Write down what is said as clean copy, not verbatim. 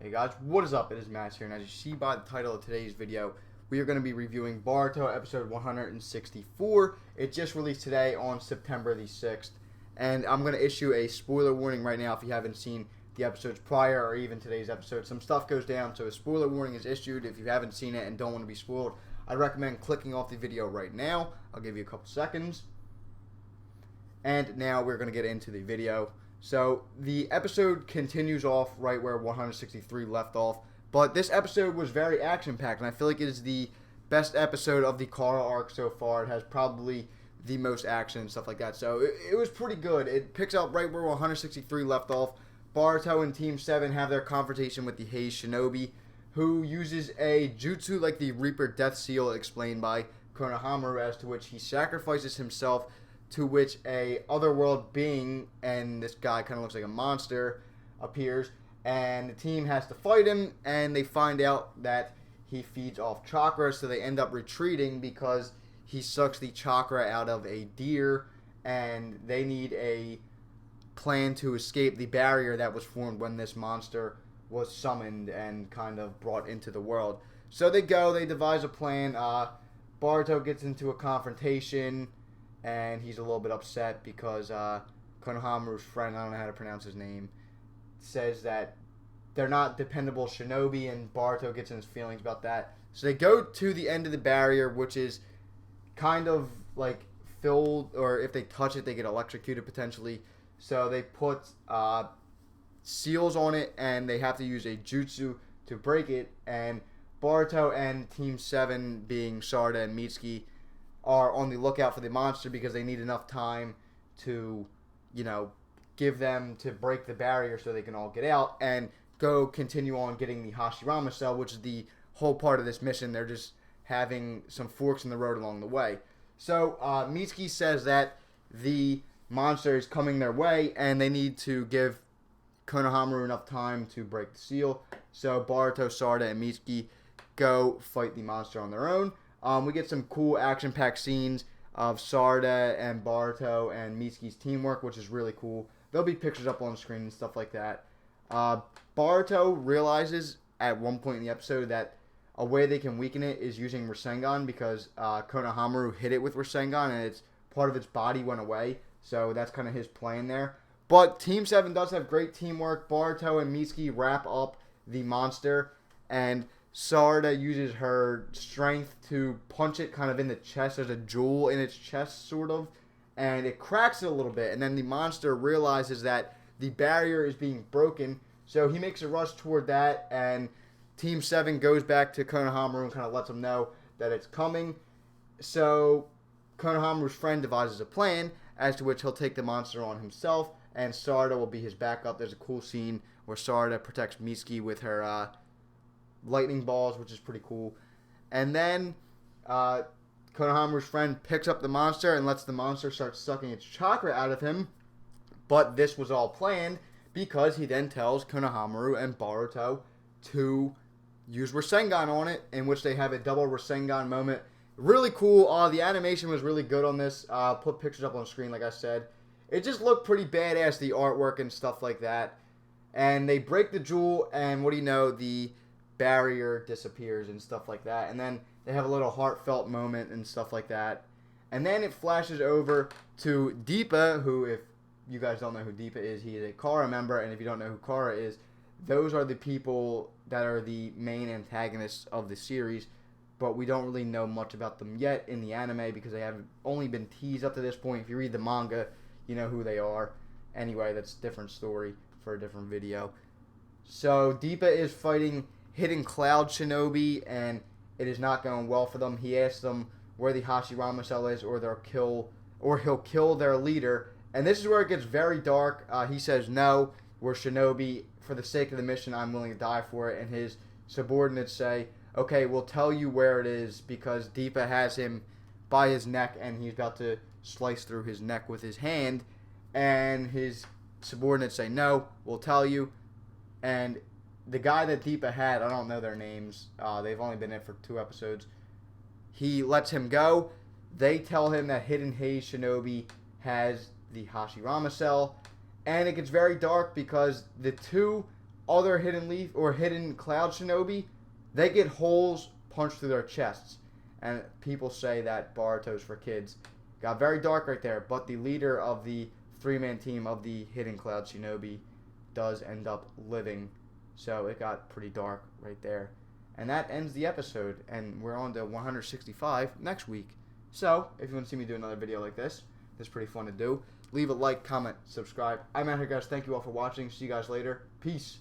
Hey guys, what is up? It is Matt here, and as you see by the title of today's video, we are going to be reviewing Boruto episode 164. It just released today on September the 6th, and I'm going to issue a spoiler warning right now if you haven't seen the episodes prior or even today's episode. Some stuff goes down, so a spoiler warning is issued. If you haven't seen it and don't want to be spoiled, I'd recommend clicking off the video right now. I'll give you a couple seconds. And now we're going to get into the video. So the episode continues off right where 163 left off, but this episode was very action-packed, and I feel like it is the best episode of the Kara arc so far. It has probably the most action and stuff like that, so it was pretty good. It picks up right where 163 left off. Boruto and Team 7 have their confrontation with the Haze Shinobi, who uses a jutsu like the Reaper Death Seal explained by Konohamaru, as to which he sacrifices himself, to which a otherworld being, and this guy kind of looks like a monster, appears, and the team has to fight him, and they find out that he feeds off chakra, so they end up retreating because he sucks the chakra out of a deer, and they need a plan to escape the barrier that was formed when this monster was summoned and kind of brought into the world. So they devise a plan. Boruto gets into a confrontation, and he's a little bit upset because Konohamaru's friend, I don't know how to pronounce his name, says that they're not dependable shinobi, and Boruto gets in his feelings about that. So they go to the end of the barrier, which is kind of like filled, or if they touch it, they get electrocuted potentially. So they put seals on it, and they have to use a jutsu to break it, and Boruto and Team 7, being Sarada and Mitsuki, are on the lookout for the monster because they need enough time to, give them to break the barrier so they can all get out and go continue on getting the Hashirama cell, which is the whole part of this mission. They're just having some forks in the road along the way. So Mitsuki says that the monster is coming their way and they need to give Konohamaru enough time to break the seal. So Boruto, Sarada, and Mitsuki go fight the monster on their own. We get some cool action-packed scenes of Sarada and Boruto and Mitsuki's teamwork, which is really cool. There'll be pictures up on the screen and stuff like that. Boruto realizes at one point in the episode that a way they can weaken it is using Rasengan, because Konohamaru hit it with Rasengan and it's part of its body went away. So that's kind of his plan there. But Team 7 does have great teamwork. Boruto and Mitsuki wrap up the monster, and Sarada uses her strength to punch it kind of in the chest. There's a jewel in its chest, sort of, and it cracks it a little bit. And then the monster realizes that the barrier is being broken, so he makes a rush toward that, and Team 7 goes back to Konohamaru and kind of lets him know that it's coming. So Konohamaru's friend devises a plan, as to which he'll take the monster on himself, and Sarada will be his backup. There's a cool scene where Sarada protects Mitsuki with her lightning balls, which is pretty cool. And then Konohamaru's friend picks up the monster and lets the monster start sucking its chakra out of him. But this was all planned, because he then tells Konohamaru and Boruto to use Rasengan on it, in which they have a double Rasengan moment. Really cool. The animation was really good on this. Put pictures up on the screen, like I said. It just looked pretty badass, the artwork and stuff like that. And they break the jewel, and what do you know, the barrier disappears and stuff like that. And then they have a little heartfelt moment and stuff like that. And then it flashes over to Deepa, who, if you guys don't know who Deepa is, he is a Kara member. And if you don't know who Kara is, those are the people that are the main antagonists of the series. But we don't really know much about them yet in the anime, because they have only been teased up to this point. If you read the manga, you know who they are. Anyway, that's a different story for a different video. So Deepa is fighting Hidden Cloud Shinobi, and it is not going well for them. He asks them where the Hashirama cell is, or he'll kill their leader. And this is where it gets very dark. He says, no, we're Shinobi. For the sake of the mission, I'm willing to die for it. And his subordinates say, okay, we'll tell you where it is, because Deepa has him by his neck, and he's about to slice through his neck with his hand. And his subordinates say, no, we'll tell you. And the guy that Deepa had, I don't know their names. They've only been in for 2 episodes. He lets him go. They tell him that Hidden Haze Shinobi has the Hashirama cell. And it gets very dark because the two other hidden leaf or hidden cloud shinobi, they get holes punched through their chests. And people say that Boruto's for kids. Got very dark right there, but the leader of the three-man team of the hidden cloud shinobi does end up living. So it got pretty dark right there. And that ends the episode, and we're on to 165 next week. So, if you want to see me do another video like this, it's pretty fun to do. Leave a like, comment, subscribe. I'm out here, guys. Thank you all for watching. See you guys later. Peace.